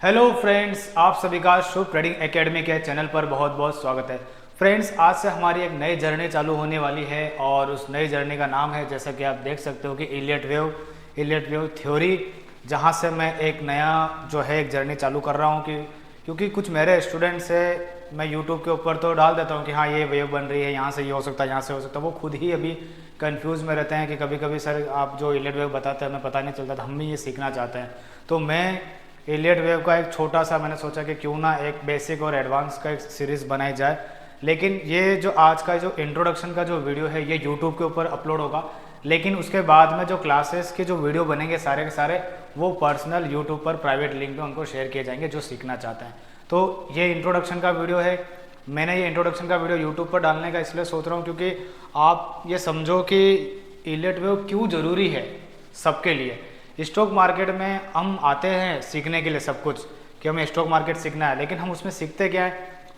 Hello friends, आप सभी का शुभ ट्रेडिंग एकेडमी के चैनल पर बहुत बहुत स्वागत है। फ्रेंड्स, आज से हमारी एक नई जर्नी चालू होने वाली है और उस नई जर्नी का नाम है, जैसा कि आप देख सकते हो कि इलियट वेव थ्योरी, जहां से मैं एक नया जो है एक जर्नी चालू कर रहा हूं क्योंकि कुछ मेरे स्टूडेंट्स है, मैं यूट्यूब के ऊपर तो डाल देता हूं कि हाँ ये वेव बन रही है, यहाँ से ये हो सकता है, यहाँ से हो सकता है। वो खुद ही अभी कंफ्यूज में रहते हैं कि कभी कभी सर आप जो इलियट वेव बताते हैं हमें पता नहीं चलता, तो हम भी ये सीखना चाहते हैं। तो मैं इलियट वेव का एक छोटा सा मैंने सोचा कि क्यों ना एक बेसिक और एडवांस का एक सीरीज़ बनाई जाए। लेकिन ये जो आज का जो इंट्रोडक्शन का जो वीडियो है ये यूट्यूब के ऊपर अपलोड होगा, लेकिन उसके बाद में जो क्लासेस के जो वीडियो बनेंगे सारे के सारे वो पर्सनल यूट्यूब पर प्राइवेट लिंक पे उनको शेयर किए जाएंगे जो सीखना चाहते हैं। तो ये इंट्रोडक्शन का वीडियो है। मैंने ये इंट्रोडक्शन का वीडियो यूट्यूब पर डालने का इसलिए सोच रहा हूँ क्योंकि आप ये समझो कि इलियट वेव क्यों ज़रूरी है सबके लिए। स्टॉक मार्केट में हम आते हैं सीखने के लिए सब कुछ कि हमें स्टॉक मार्केट सीखना है, लेकिन हम उसमें सीखते क्या है?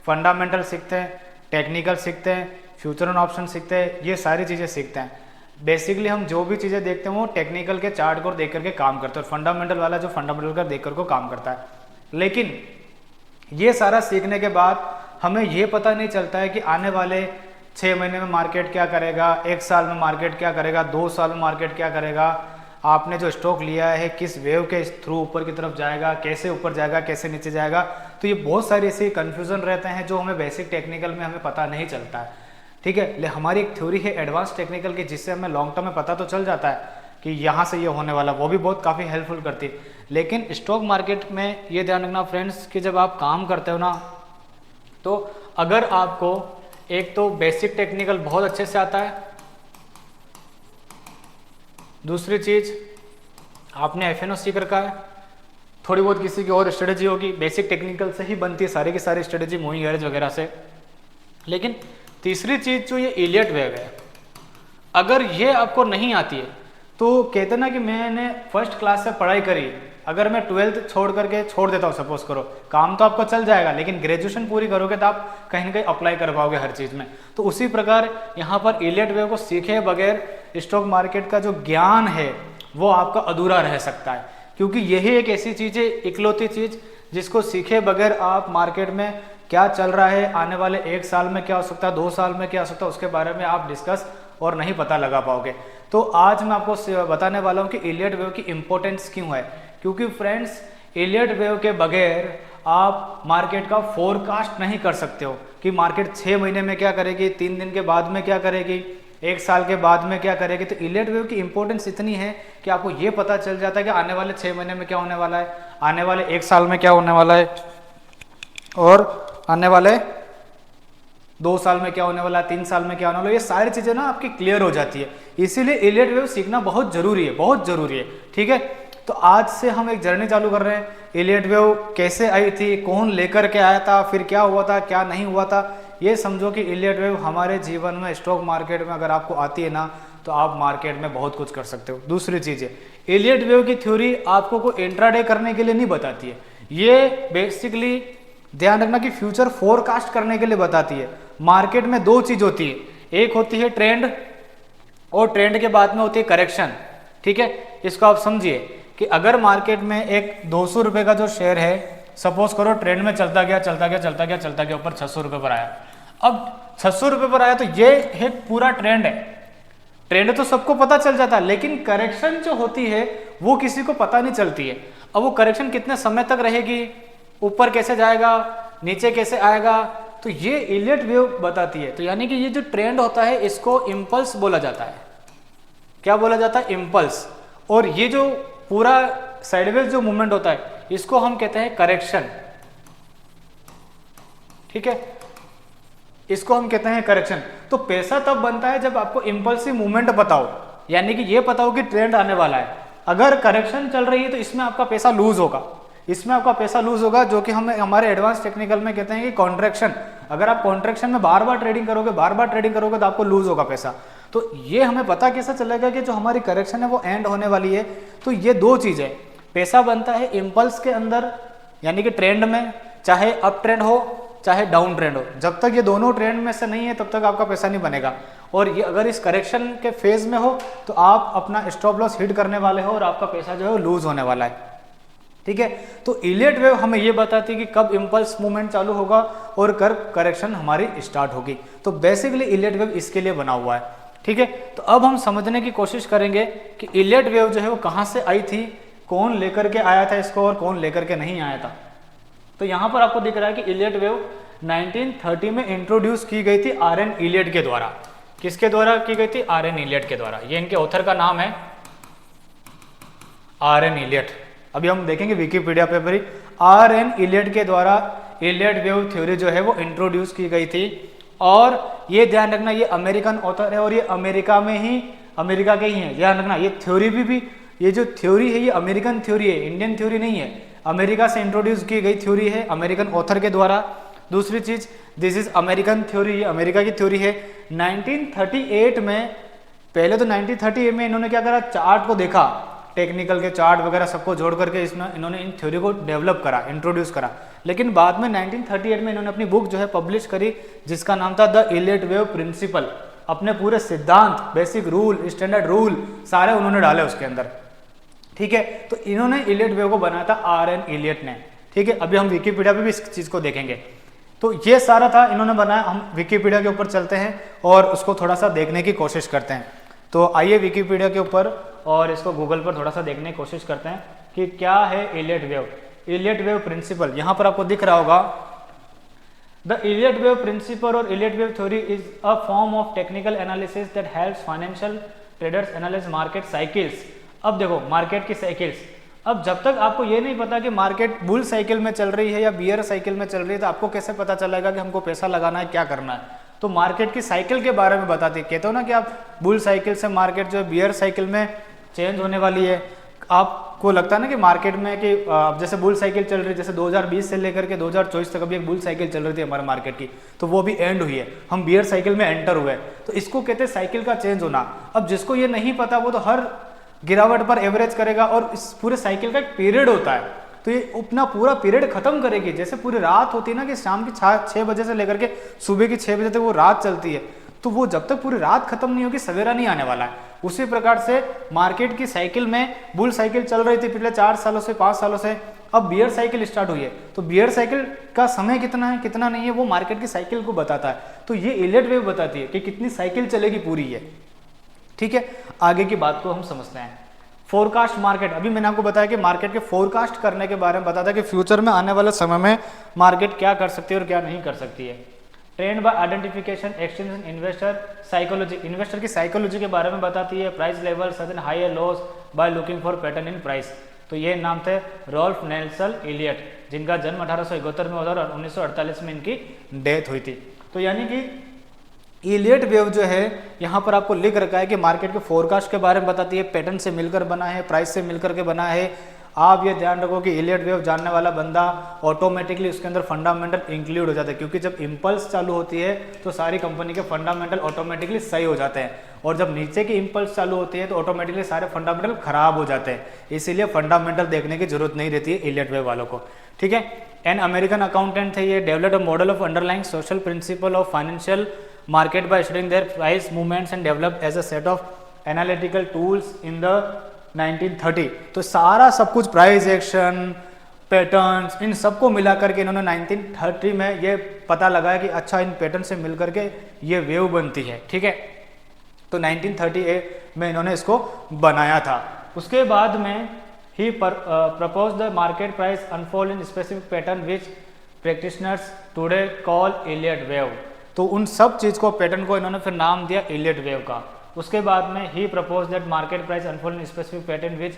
फंडामेंटल सीखते हैं, टेक्निकल सीखते हैं, फ्यूचर एंड ऑप्शन सीखते हैं, ये सारी चीज़ें सीखते हैं। बेसिकली हम जो भी चीज़ें देखते हैं वो टेक्निकल के चार्ट को देख करके काम करते हैं और फंडामेंटल वाला जो फंडामेंटल का देख करके काम करता है। लेकिन ये सारा सीखने के बाद हमें ये पता नहीं चलता है कि आने वाले 6 महीने में मार्केट क्या करेगा, 1 साल में मार्केट क्या करेगा, 2 साल में मार्केट क्या करेगा, आपने जो स्टॉक लिया है किस वेव के थ्रू ऊपर की तरफ जाएगा, कैसे ऊपर जाएगा, कैसे नीचे जाएगा। तो ये बहुत सारे ऐसे कन्फ्यूज़न रहते हैं जो हमें बेसिक टेक्निकल में हमें पता नहीं चलता है। ठीक है, ले हमारी एक थ्योरी है एडवांस टेक्निकल की, जिससे हमें लॉन्ग टर्म में पता तो चल जाता है कि यहाँ से ये होने वाला, वो भी बहुत काफ़ी हेल्पफुल करती है। लेकिन स्टॉक मार्केट में ये ध्यान रखना फ्रेंड्स कि जब आप काम करते हो ना, तो अगर आपको एक तो बेसिक टेक्निकल बहुत अच्छे से आता है, दूसरी चीज़ आपने एफएनओ सीख रखा है, थोड़ी बहुत किसी की और स्ट्रेटेजी होगी, बेसिक टेक्निकल से ही बनती है सारी की सारी स्ट्रेटेजी, मूविंग एवरेज वगैरह से। लेकिन तीसरी चीज़ जो ये इलियट वेव है, अगर ये आपको नहीं आती है तो कहते ना कि मैंने फर्स्ट क्लास से पढ़ाई करी, अगर मैं 12th छोड़ देता हूँ सपोज करो, काम तो आपको चल जाएगा, लेकिन ग्रेजुएशन पूरी करोगे तो आप कहीं ना कहीं अप्लाई कर पाओगे हर चीज़ में। तो उसी प्रकार यहाँ पर इलियट वेव को सीखे बगैर स्टॉक मार्केट का जो ज्ञान है वो आपका अधूरा रह सकता है, क्योंकि यही एक ऐसी चीज़ है, इकलौती चीज़ जिसको सीखे बगैर आप मार्केट में क्या चल रहा है, आने वाले 1 साल में क्या हो सकता है, 2 साल में क्या हो सकता है, उसके बारे में आप डिस्कस और नहीं पता लगा पाओगे। तो आज मैं आपको बताने वाला हूँ कि इलियट वेव की इंपॉर्टेंस क्यों है। क्योंकि फ्रेंड्स, इलियट वेव के बगैर आप मार्केट का फोरकास्ट नहीं कर सकते हो कि मार्केट 6 महीने में क्या करेगी, 3 दिन के बाद में क्या करेगी, 1 साल के बाद में क्या करेगी। तो इलियट वेव की इंपॉर्टेंस इतनी है कि आपको ये पता चल जाता है कि आने वाले 6 महीने में क्या होने वाला है, आने वाले 1 साल में क्या होने वाला है, और आने वाले 2 साल में क्या होने वाला है, 3 साल में क्या होने वाला है। ये सारी चीज़ें ना आपकी क्लियर हो जाती है। इसीलिए इलियट वेव सीखना बहुत जरूरी है, बहुत जरूरी है। ठीक है, तो आज से हम एक जर्नी चालू कर रहे हैं। इलियट वेव कैसे आई थी, कौन लेकर के आया था, फिर क्या हुआ था, क्या नहीं हुआ था। ये समझो कि इलियट वेव हमारे जीवन में, स्टॉक मार्केट में अगर आपको आती है ना, तो आप मार्केट में बहुत कुछ कर सकते हो। दूसरी चीज़ है, इलियट वेव की थ्योरी आपको कोई इंट्राडे करने के लिए नहीं बताती है, ये बेसिकली ध्यान रखना कि फ्यूचर फोरकास्ट करने के लिए बताती है। मार्केट में 2 चीज होती है, एक होती है ट्रेंड और ट्रेंड के बाद में होती है करेक्शन। ठीक है, इसको आप समझिए कि अगर मार्केट में एक 200 रुपए का जो शेयर है, सपोज करो ट्रेंड में चलता गया ऊपर 600 रुपए पर आया। अब 600 रुपए पर आया तो ये एक पूरा ट्रेंड है, ट्रेंड तो सबको पता चल जाता है, लेकिन करेक्शन जो होती है वो किसी को पता नहीं चलती है। अब वो करेक्शन कितने समय तक रहेगी, ऊपर कैसे जाएगा, नीचे कैसे आएगा, तो ये इलियट वेव बताती है। तो यानी कि ये जो ट्रेंड होता है इसको इंपल्स बोला जाता है। क्या बोला जाता है? इंपल्स। और ये जो पूरा साइडवेज जो मूवमेंट होता है इसको हम कहते हैं करेक्शन। ठीक है, इसको हम कहते हैं करेक्शन। तो पैसा तब बनता है जब आपको इंपल्सिव मूवमेंट पता हो, यानी कि ये पता हो कि ट्रेंड आने वाला है। अगर करेक्शन चल रही है तो इसमें आपका पैसा लूज होगा, जो कि हम हमारे एडवांस टेक्निकल में कहते हैं कि कॉन्ट्रैक्शन। अगर आप कॉन्ट्रैक्शन में बार बार ट्रेडिंग करोगे तो आपको लूज होगा पैसा। तो ये हमें पता कैसे चलेगा कि जो हमारी करेक्शन है वो एंड होने वाली है। तो ये 2 चीजें, पैसा बनता है इम्पल्स के अंदर, यानी कि ट्रेंड में, चाहे अप ट्रेंड हो चाहे डाउन ट्रेंड हो। जब तक ये दोनों ट्रेंड में से नहीं है तब तक आपका पैसा नहीं बनेगा। और ये अगर इस करेक्शन के फेज में हो तो आप अपना स्टॉप लॉस हिट करने वाले हो और आपका पैसा जो है वो लूज होने वाला है। ठीक है। तो इलियट वेव हमें ये बताती है कि कब इम्पल्स मूवमेंट चालू होगा और कब करेक्शन हमारी स्टार्ट होगी। तो बेसिकली इलियट वेव इसके लिए बना हुआ है, ठीक है। तो अब हम समझने की कोशिश करेंगे कि इलियट वेव जो है वो कहाँ से आई थी, कौन लेकर के आया था इसको और कौन लेकर के नहीं आया था। तो यहाँ पर आपको दिख रहा है कि इलियट वेव 1930 में इंट्रोड्यूस की गई थी आर.एन. इलियट के द्वारा। किसके द्वारा की गई थी? आर.एन. इलियट के द्वारा। ये इनके ऑथर का नाम है आर.एन. इलियट। अभी हम देखेंगे विकिपीडिया पे भी आर.एन. इलियट के द्वारा इलियट वेव थ्योरी जो है वो इंट्रोड्यूस की गई थी। और ये ध्यान रखना ये अमेरिकन ऑथर है और ये अमेरिका के ही है। ध्यान रखना ये थ्योरी भी ये जो थ्योरी है ये अमेरिकन थ्योरी है, इंडियन थ्योरी नहीं है। अमेरिका से इंट्रोड्यूस की गई थ्योरी है अमेरिकन ऑथर के द्वारा। दूसरी चीज दिस इज अमेरिकन थ्योरी, ये अमेरिका की थ्योरी है। 1938 में, पहले तो 1938 में इन्होंने क्या करा, चार्ट को देखा, टेक्निकल के चार्ट वगैरह सबको जोड़ करके इन्होंने इन थ्योरी को डेवलप करा, इंट्रोड्यूस करा। लेकिन बाद में 1938 में इन्होंने अपनी बुक जो है पब्लिश करी जिसका नाम था द इलियट वेव प्रिंसिपल। अपने पूरे सिद्धांत, बेसिक रूल, स्टैंडर्ड रूल सारे उन्होंने डाले उसके अंदर, ठीक है। तो इन्होंने इलियट वेव को बनाया था आर.एन. इलियट ने, ठीक है। अभी हम विकिपीडिया पे भी इस चीज को देखेंगे। तो ये सारा था इन्होंने बनाया। हम विकिपीडिया के ऊपर चलते हैं और उसको थोड़ा सा देखने की कोशिश करते हैं। तो आइए विकिपीडिया के ऊपर और इसको गूगल पर थोड़ा सा देखने की कोशिश करते हैं कि क्या है Elliott wave. Elliott wave principle यहाँ पर आपको दिख रहा होगा। द इलियट वेव प्रिंसिपल और Elliott wave theory is a form of technical analysis that helps financial traders analyze market cycles. अब देखो मार्केट की साइकिल्स, अब जब तक आपको ये नहीं पता कि मार्केट बुल साइकिल में चल रही है या बियर साइकिल में चल रही है तो आपको कैसे पता चलेगा कि हमको पैसा लगाना है, क्या करना है। तो मार्केट की साइकिल के बारे में बताती है। कहते हो ना कि आप बुल साइकिल से मार्केट जो है बियर साइकिल में चेंज होने वाली है। आपको लगता है ना कि मार्केट में कि जैसे बुल साइकिल चल रही है, जैसे 2020 से लेकर के 2024 तक अभी एक बुल साइकिल चल रही थी हमारे मार्केट की, तो वो भी एंड हुई है, हम बियर साइकिल में एंटर हुए। तो इसको कहते हैं साइकिल का चेंज होना। अब जिसको ये नहीं पता वो तो हर गिरावट पर एवरेज करेगा और इस पूरे साइकिल का एक पीरियड होता है, तो ये अपना पूरा पीरियड खत्म करेगी। जैसे पूरी रात होती है ना कि शाम की 6 बजे से लेकर के सुबह की 6 बजे तक वो रात चलती है, तो वो जब तक पूरी रात खत्म नहीं होगी सवेरा नहीं आने वाला है। उसी प्रकार से मार्केट की साइकिल में बुल साइकिल चल रही थी पिछले 4 सालों से, 5 सालों से, अब बियर साइकिल स्टार्ट हुई है। तो बियर साइकिल का समय कितना है कितना नहीं है वो मार्केट की साइकिल को बताता है। तो ये इलियट वेव बताती है कि कितनी साइकिल चलेगी पूरी ये, ठीक है। आगे की बात को हम समझते हैं। फोरकास्ट मार्केट, अभी मैंने आपको बताया कि मार्केट के फोरकास्ट करने के बारे में बताता है कि फ्यूचर में आने वाले समय में मार्केट क्या कर सकती है और क्या नहीं कर सकती है। Trend by identification, extension, investor psychology, investor की साइकोलॉजी के बारे में बताती है। प्राइस लेवल, सडन हाई और lows by looking for pattern in price. तो ये नाम थे रॉल्फ नेल्सन इलियट, जिनका जन्म 1871 में हुआ और 1948 में इनकी डेथ हुई थी। तो यानी कि इलियट वेव जो है यहाँ पर आपको लिख रखा है कि मार्केट के फोरकास्ट के बारे में बताती है, पैटर्न से मिलकर बना है, प्राइस से मिलकर के बना है। आप ये ध्यान रखो कि इलियट वेव जानने वाला बंदा ऑटोमेटिकली उसके अंदर फंडामेंटल इंक्लूड हो जाता है, क्योंकि जब इम्पल्स चालू होती है तो सारी कंपनी के फंडामेंटल ऑटोमेटिकली सही हो जाते हैं, और जब नीचे की इम्पल्स चालू होती है तो ऑटोमेटिकली सारे फंडामेंटल खराब हो जाते हैं। इसीलिए फंडामेंटल देखने की जरूरत नहीं रहती है इलियट वेव वालों को, ठीक है। एन अमेरिकन अकाउंटेंट थे ये, developed a model of underlying social principle of financial market by studying their price movements and developed as a set of analytical tools in the 1930। तो सारा सब कुछ प्राइस एक्शन, पैटर्न्स, इन सबको मिला करके इन्होंने 1930 में ये पता लगाया कि अच्छा इन पैटर्न से मिल करके ये वेव बनती है, ठीक है। तो 1938 में इन्होंने इसको बनाया था। उसके बाद में ही propose the market price unfold in specific pattern which practitioners today call Elliott wave. तो उन सब चीज को, पैटर्न को इन्होंने फिर नाम दिया इलियट वेव का। उसके बाद में ही propose that market price unfold in specific pattern which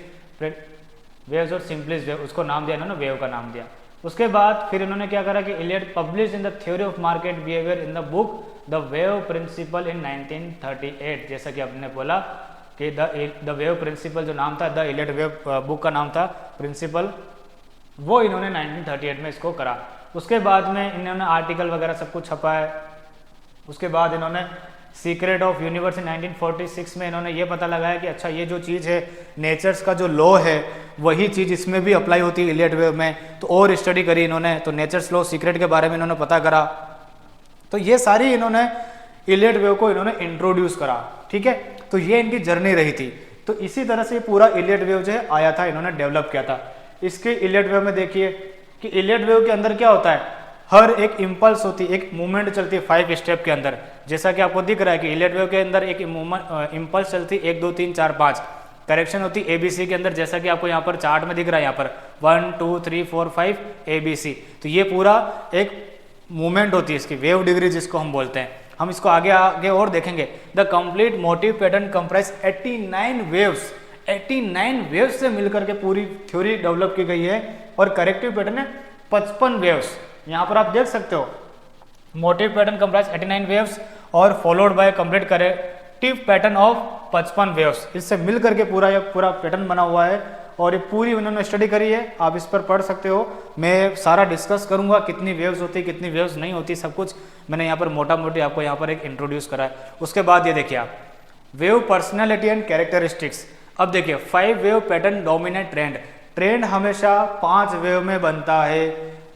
waves और सिंपलेस्ट वेव, उसको नाम दिया इन्होंने, वेव का नाम दिया। उसके बाद फिर इन्होंने क्या करा कि Elliott publish in the theory of market behaviour in the book the wave principle in 1938। जैसा कि आपने बोला कि द वेव प्रिंसिपल जो नाम था, द इलियट वेव बुक का नाम था प्रिंसिपल, वो इन्होंने 1938 में इसको करा। उसके बाद में इन्होंने आर्टिकल वगैरह सब कुछ छपा है। उसके बाद इन्होंने सीक्रेट ऑफ यूनिवर्स इन 1946 में इन्होंने ये पता लगाया कि अच्छा ये जो चीज़ है नेचर्स का जो लॉ है वही चीज़ इसमें भी अप्लाई होती है इलियट वेव में। तो और स्टडी करी इन्होंने, तो नेचर्स लॉ सीक्रेट के बारे में इन्होंने पता करा। तो ये सारी इन्होंने इलियट वेव को इन्होंने इंट्रोड्यूस करा, ठीक है। तो ये इनकी जर्नी रही थी। तो इसी तरह से पूरा इलियट वेव जो है आया था, इन्होंने डेवलप किया था। इसके इलियट वेव में देखिए कि इलियट वेव के अंदर क्या होता है, हर एक इम्पल्स होती है, एक मूवमेंट चलती है 5 स्टेप के अंदर। जैसा कि आपको दिख रहा है कि इलियट वेव के अंदर एक इम्पल्स चलती है 1 2 3 4 5, करेक्शन होती है ABC के अंदर, जैसा कि आपको यहाँ पर चार्ट में दिख रहा है, यहाँ पर 1 2 3 4 5 ABC। तो ये पूरा एक मूवमेंट होती है इसकी, वेव डिग्री जिसको हम बोलते हैं। हम इसको आगे आगे और देखेंगे। The complete motive pattern comprise 89 waves, 89 waves से मिलकर के पूरी थ्योरी डेवलप की गई है। और करेक्टिव पैटर्न है 55 वेव्स, यहाँ पर आप देख सकते हो। मोटिव पैटर्न कंप्राइज 89 वेव्स और followed by complete corrective pattern of 55 waves. इससे मिलकर के पूरा पैटर्न बना हुआ है और ये पूरी उन्होंने स्टडी करी है, आप इस पर पढ़ सकते हो। मैं सारा डिस्कस करूंगा, कितनी वेव्स होती है कितनी वेव्स नहीं होती, सब कुछ मैंने यहाँ पर मोटा मोटी आपको यहाँ पर एक इंट्रोड्यूस करा है। उसके बाद ये देखिए आप वेव पर्सनैलिटी एंड कैरेक्टरिस्टिक्स। अब देखिए 5 wave pattern dominate trend, trend हमेशा 5 वेव में बनता है,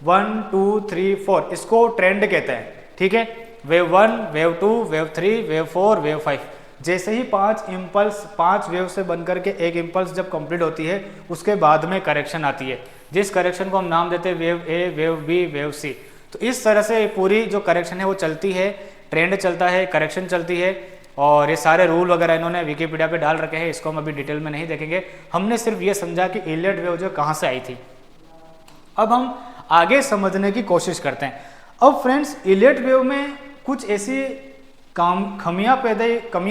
1 2 3 4, इसको ट्रेंड कहते हैं, ठीक है। Wave 1, wave 2, wave 3, wave 4, wave 5, जैसे ही 5 इम्पल्स 5 वेव से बनकर के एक इम्पल्स जब कंप्लीट होती है उसके बाद में करेक्शन आती है, जिस करेक्शन को हम नाम देते हैं वेव ए, वेव बी, वेव सी। तो इस तरह से पूरी जो करेक्शन है वो चलती है, ट्रेंड चलता है, करेक्शन चलती है। और ये सारे रूल वगैरह इन्होंने विकिपीडिया पे डाल रखे हैं, इसको हम अभी डिटेल में नहीं देखेंगे। हमने सिर्फ ये समझा कि इलियट वेव जो कहाँ से आई थी। अब हम आगे समझने की कोशिश करते हैं। अब फ्रेंड्स इलियट वेव में कुछ ऐसी कमियां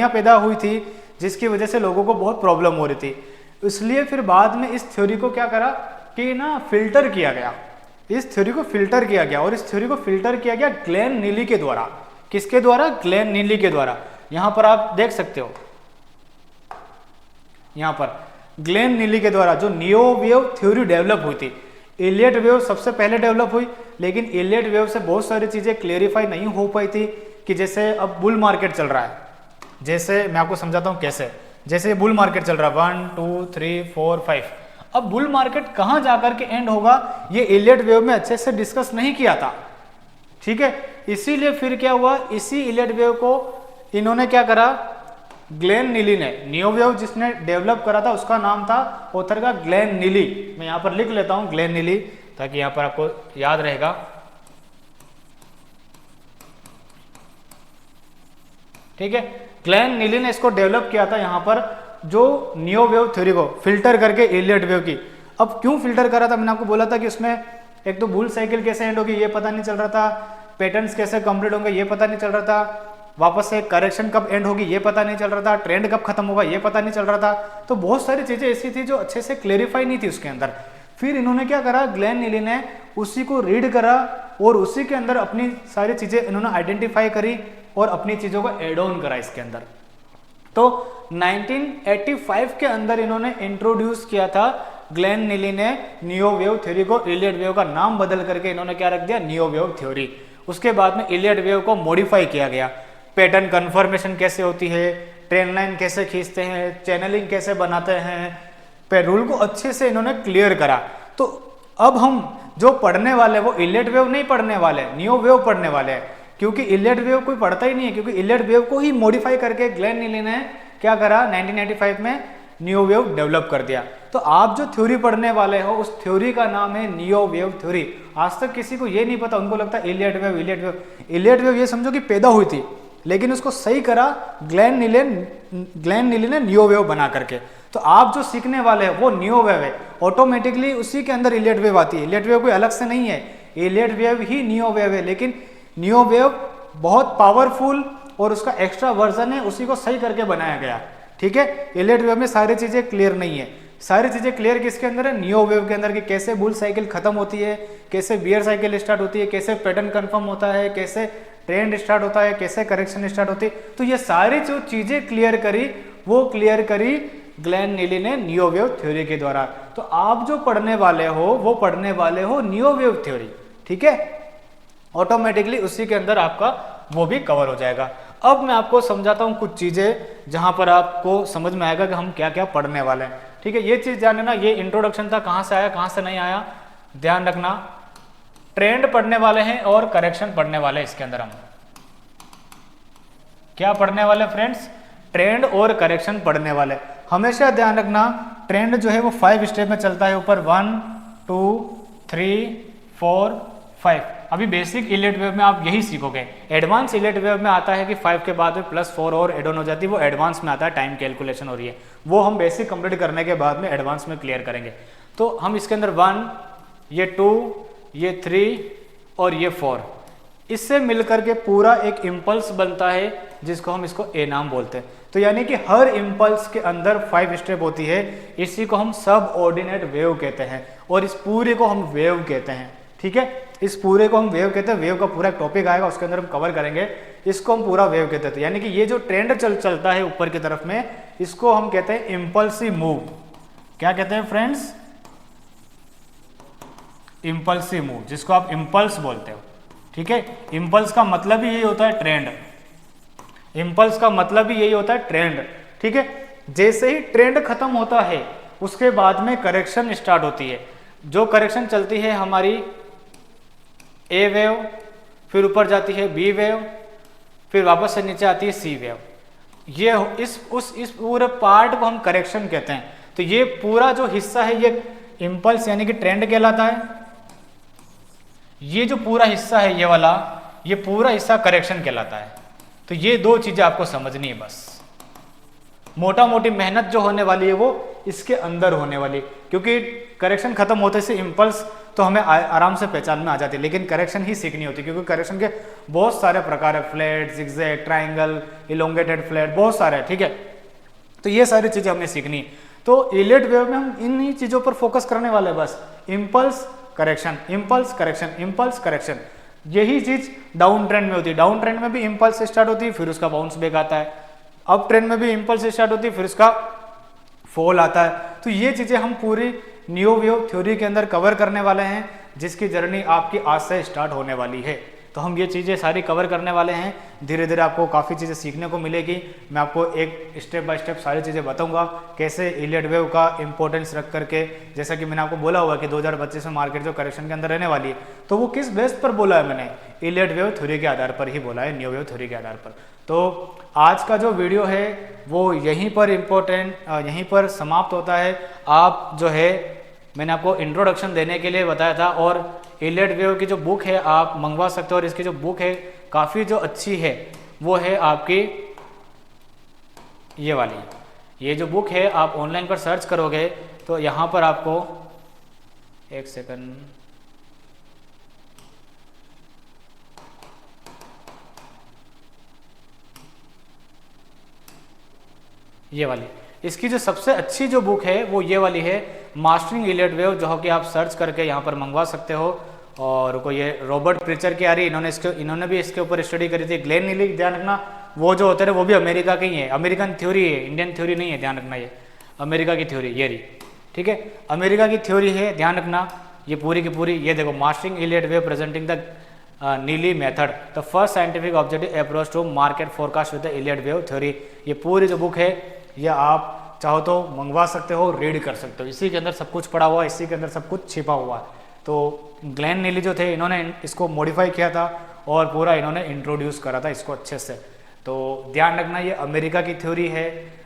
पैदा हुई थी जिसकी वजह से लोगों को बहुत प्रॉब्लम हो रही थी। इसलिए फिर बाद में इस थ्योरी को क्या करा कि ना फिल्टर किया गया, इस थ्योरी को फिल्टर किया गया। और इस थ्योरी को फिल्टर किया गया ग्लेन नीली के द्वारा। किसके द्वारा? ग्लेन नीली के द्वारा। यहां पर आप देख सकते हो, यहां पर ग्लेन नीली के द्वारा जो नियो वेव थ्योरी डेवलप हुई थी। इलियट वेव सबसे पहले डेवलप हुई, लेकिन इलियट वेव से बहुत सारी चीजें क्लेरिफाई नहीं हो पाई थी। कि जैसे अब बुल मार्केट चल रहा है, जैसे मैं आपको समझाता हूं कैसे। जैसे बुल मार्केट चल रहा है 1 2 3 4 5, अब बुल मार्केट कहां जाकर के एंड होगा ये इलियट वेव में अच्छे से डिस्कस नहीं किया था, ठीक है। इसीलिए फिर क्या हुआ, इसी इलियट वेव को इन्होंने क्या करा, ग्लेन नीली ने, नियो वेव जिसने डेवलप करा था उसका नाम था ऑथर का ग्लेन नीली। मैं यहां पर लिख लेता हूं ग्लेन नीली, ताकि यहां पर आपको याद रहेगा। ठीक है, ग्लेन नीली ने इसको डेवलप किया था यहाँ पर, जो नियो वेव थ्योरी को फिल्टर करके इलियट वेव की। अब क्यों फिल्टर करा था, मैंने आपको बोला था कि उसमें एक तो बुल साइकिल कैसे एंड होगी ये पता नहीं चल रहा था, पैटर्न्स कैसे कंप्लीट होंगे ये पता नहीं चल रहा था, वापस से करेक्शन कब एंड होगी ये पता नहीं चल रहा था, ट्रेंड कब खत्म होगा ये पता नहीं चल रहा था। तो बहुत सारी चीजें ऐसी थी जो अच्छे से क्लेरिफाई नहीं थी उसके अंदर। फिर इन्होंने क्या करा, ग्लेन नीली ने उसी को रीड करा और उसी के अंदर अपनी सारी चीजें इन्होंने आइडेंटिफाई करी और अपनी चीजों को एड ऑन करा इसके अंदर। तो 1985 के अंदर इन्होंने इंट्रोड्यूस किया था ग्लेन नीली ने नियो वेव थ्योरी को। इलियट वेव का नाम बदल करके इन्होंने क्या रख दिया, नियो वेव थ्योरी। उसके बाद में इलियट वेव को मॉडिफाई किया गया। पैटर्न कन्फर्मेशन कैसे होती है, ट्रेन लाइन कैसे खींचते हैं, चैनलिंग कैसे बनाते हैं, पे रूल को अच्छे से इन्होंने क्लियर करा। तो अब हम जो पढ़ने वाले वो इलियट वेव नहीं पढ़ने वाले, नियो वेव पढ़ने वाले हैं, क्योंकि इलियट वेव कोई पढ़ता ही नहीं है, क्योंकि इलियट वेव को ही मॉडिफाई करके ग्लेन नीली ने क्या करा 1985 में नियो वेव डेवलप कर दिया। तो आप जो थ्योरी पढ़ने वाले हो उस थ्योरी का नाम है नियो वेव थ्योरी। आज तक किसी को ये नहीं पता, उनको लगता है Elliott wave Elliott wave. Elliott wave ये समझो कि पैदा हुई थी, लेकिन उसको सही करा ग्लेन नीली ने नियो वेव बना करके। तो आप जो सीखने वाले हैं वो नियो वेव है, ऑटोमेटिकली उसी के अंदर इलियट वेव आती है। इलियट वेव कोई अलग से नहीं है, इलियट वेव ही नियो वेव है, लेकिन नियो वेव बहुत पावरफुल और उसका एक्स्ट्रा वर्जन है, उसी को सही करके बनाया गया। ठीक है, इलियट वेव में सारी चीजें क्लियर नहीं है। सारी चीजें क्लियर किसके अंदर है, नियो वेव के अंदर, कि कैसे बुल साइकिल खत्म होती है, कैसे बियर साइकिल स्टार्ट होती है, कैसे पैटर्न कंफर्म होता है, कैसे ट्रेंड स्टार्ट होता है, कैसे करेक्शन स्टार्ट होती है। तो ये सारी जो चीजें क्लियर करी वो क्लियर करी ग्लेन नीली ने नियो वेव थ्योरी के द्वारा। तो आप जो पढ़ने वाले हो वो पढ़ने वाले हो नियो वेव थ्योरी। ठीक है, ऑटोमेटिकली उसी के अंदर आपका वो भी कवर हो जाएगा। अब मैं आपको समझाता हूँ कुछ चीजें जहां पर आपको समझ में आएगा कि हम क्या क्या पढ़ने वाले हैं। ठीक है, ये चीज जानना, ये इंट्रोडक्शन था, कहां से आया कहां से नहीं आया ध्यान रखना। ट्रेंड पढ़ने वाले हैं और करेक्शन पढ़ने वाले हैं। इसके अंदर हम क्या पढ़ने वाले फ्रेंड्स, ट्रेंड और करेक्शन पढ़ने वाले। हमेशा ध्यान रखना, ट्रेंड जो है वो 5 स्टेप में चलता है, ऊपर 1 2 3 4 5। अभी बेसिक इलेक्ट्रिक वेव में आप यही सीखोगे। एडवांस इलेक्ट्रिक वेव में आता है कि 5 के बाद में +4 और एड ऑन हो जाती है, वो एडवांस में आता है, टाइम कैलकुलेशन हो रही है, वो हम बेसिक कंप्लीट करने के बाद में एडवांस में क्लियर करेंगे। तो हम इसके अंदर 1, ये 2, ये 3 और ये 4, इससे मिलकर के पूरा एक इम्पल्स बनता है जिसको हम इसको ए नाम बोलते हैं। तो यानी कि हर इम्पल्स के अंदर 5 स्टेप होती है, इसी को हम सब ऑर्डिनेट वेव कहते हैं और इस पूरे को हम वेव कहते हैं। ठीक है, इस पूरे को हम वेव कहते हैं। वेव का पूरा टॉपिक आएगा, उसके अंदर हम कवर करेंगे, इसको हम पूरा वेव कहते हैं। तो यानी कि ये जो ट्रेंड चलता है ऊपर की तरफ में, इसको हम कहते हैं इम्पल्सिव मूव। क्या कहते हैं फ्रेंड्स? इम्पल्सिव मूव, जिसको आप इम्पल्स बोलते हो। ठीक है, इम्पल्स का मतलब ही यही होता है ट्रेंड। इम्पल्स का मतलब ही यही होता है ट्रेंड। ठीक है, जैसे ही ट्रेंड खत्म होता है उसके बाद में करेक्शन स्टार्ट होती है। जो करेक्शन चलती है हमारी ए वेव, फिर ऊपर जाती है बी वेव, फिर वापस से नीचे आती है सी वेव। ये इस पूरे पार्ट को हम करेक्शन कहते हैं। तो ये पूरा जो हिस्सा है ये इम्पल्स यानी कि ट्रेंड कहलाता है। ये जो पूरा हिस्सा है ये वाला, ये पूरा हिस्सा करेक्शन कहलाता है। तो ये दो चीजें आपको समझनी है बस। मोटा मोटी मेहनत जो होने वाली है वो इसके अंदर होने वाली, क्योंकि करेक्शन खत्म होते से इम्पल्स तो हमें आराम से पहचान में आ जाती है, लेकिन करेक्शन ही सीखनी होती है, क्योंकि करेक्शन के बहुत सारे प्रकार है, flat, zigzag, triangle, elongated flat, बहुत सारे हैं। ठीक है, तो ये सारी चीजें हमें सीखनी। तो इलेक्ट्रिक वेव में हम इन्हीं चीजों पर फोकस करने वाले हैं बस। Impulse correction, impulse correction, impulse correction, यही चीज डाउन ट्रेंड में होती है। डाउन ट्रेंड में भी इम्पल्स स्टार्ट होती है, फिर उसका बाउंस बैक आता है। अप ट्रेंड में भी इम्पल्स स्टार्ट होती है, फिर उसका फॉल आता है। तो ये चीजें हम पूरी न्यू वेव थ्योरी के अंदर कवर करने वाले हैं, जिसकी जर्नी आपकी आज से स्टार्ट होने वाली है। तो हम ये चीज़ें सारी कवर करने वाले हैं। धीरे धीरे आपको काफ़ी चीज़ें सीखने को मिलेगी। मैं आपको एक स्टेप बाय स्टेप सारी चीज़ें बताऊंगा, कैसे इलेक्ट्रिक वेव का इंपॉर्टेंस रख करके, जैसा कि मैंने आपको बोला हुआ कि 2025 में मार्केट जो करेक्शन के अंदर रहने वाली है, तो वो किस बेस पर बोला है मैंने? इलेक्ट्रिक वेव थ्योरी के आधार पर ही बोला है, न्यू वेव थ्योरी के आधार पर। तो आज का जो वीडियो है वो यहीं पर यहीं पर समाप्त होता है। आप जो है मैंने आपको इंट्रोडक्शन देने के लिए बताया था, और इलेक्ट्रिक वेव की जो बुक है आप मंगवा सकते हो, और इसकी जो बुक है काफ़ी जो अच्छी है वो है आपकी ये वाली। ये जो बुक है आप ऑनलाइन पर सर्च करोगे तो यहाँ पर आपको, एक सेकंड, ये वाली, इसकी जो सबसे अच्छी जो बुक है वो ये वाली है, मास्टरिंग इलेक्ट्रिक वेव, जो कि आप सर्च करके यहाँ पर मंगवा सकते हो। और कोई ये रॉबर्ट प्रिचर की आ रही, इन्होंने भी इसके ऊपर स्टडी करी थी। ग्लेन नीली, ध्यान रखना, वो जो होते हैं वो भी अमेरिका के ही है, अमेरिकन थ्योरी है, इंडियन थ्योरी नहीं है, ध्यान रखना, ये अमेरिका की थ्योरी ये रही। ठीक है, अमेरिका की थ्योरी है, ध्यान रखना, ये पूरी की पूरी। ये देखो, mastering electric wave presenting the Neely method, the first scientific objective approach to market forecast with the electric wave theory. ये पूरी जो बुक है ये आप चाहो तो मंगवा सकते हो, रीड कर सकते हो। इसी के अंदर सब कुछ पड़ा हुआ है, इसी के अंदर सब कुछ छिपा हुआ है। तो ग्लेन नीली जो थे, इन्होंने इसको मॉडिफाई किया था और पूरा इन्होंने इंट्रोड्यूस करा था इसको अच्छे से। तो ध्यान रखना, ये अमेरिका की थ्योरी है,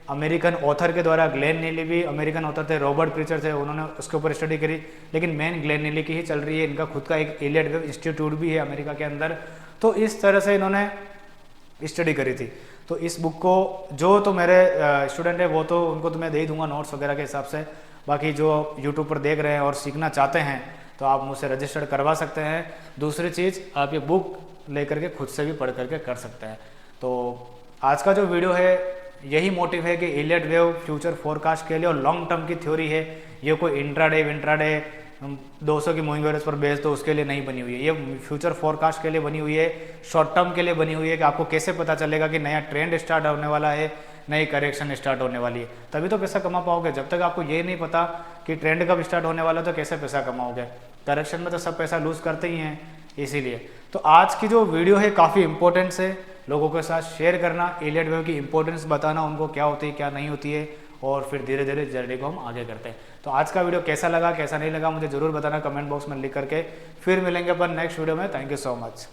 अमेरिकन ऑथर के द्वारा। ग्लेन नीली भी अमेरिकन ऑथर थे, रॉबर्ट प्रिचर थे, उन्होंने उसके ऊपर स्टडी करी, लेकिन मेन ग्लेन नीली की ही चल रही है। इनका खुद का एक इलेक्ट्रिक वेव इंस्टीट्यूट भी है अमेरिका के अंदर। तो इस तरह से इन्होंने स्टडी करी थी। तो इस बुक को जो तो मेरे स्टूडेंट है वो तो उनको तो मैं दे ही दूंगा नोट्स वगैरह के हिसाब से। बाकी जो यूट्यूब पर देख रहे हैं और सीखना चाहते हैं तो आप मुझसे रजिस्टर्ड करवा सकते हैं। दूसरी चीज़, आप ये बुक लेकर के खुद से भी पढ़ करके कर सकते हैं। तो आज का जो वीडियो है यही मोटिव है कि इलेक्ट्रिक वेव फ्यूचर फोरकास्ट के लिए और लॉन्ग टर्म की थ्योरी है। ये कोई इंट्राडे 200 की मूविंग एवरेज पर बेस तो उसके लिए नहीं बनी हुई है, ये फ्यूचर फोरकास्ट के लिए बनी हुई है, शॉर्ट टर्म के लिए बनी हुई है कि आपको कैसे पता चलेगा कि नया ट्रेंड स्टार्ट होने वाला है, नई करेक्शन स्टार्ट होने वाली है, तभी तो पैसा कमा पाओगे। जब तक आपको ये नहीं पता कि ट्रेंड कब स्टार्ट होने वाला है तो कैसे पैसा कमाओगे? करेक्शन में तो सब पैसा लूज करते ही हैं। इसीलिए तो आज की जो वीडियो है काफ़ी इंपॉर्टेंस है, लोगों के साथ शेयर करना, इलेक्ट्रिक वेव की इंपॉर्टेंस बताना, उनको क्या होती है क्या नहीं होती है, और फिर धीरे धीरे जर्नी को हम आगे करते हैं। तो आज का वीडियो कैसा लगा कैसा नहीं लगा मुझे ज़रूर बताना कमेंट बॉक्स में लिख करके। फिर मिलेंगे अपन नेक्स्ट वीडियो में। Thank you so much.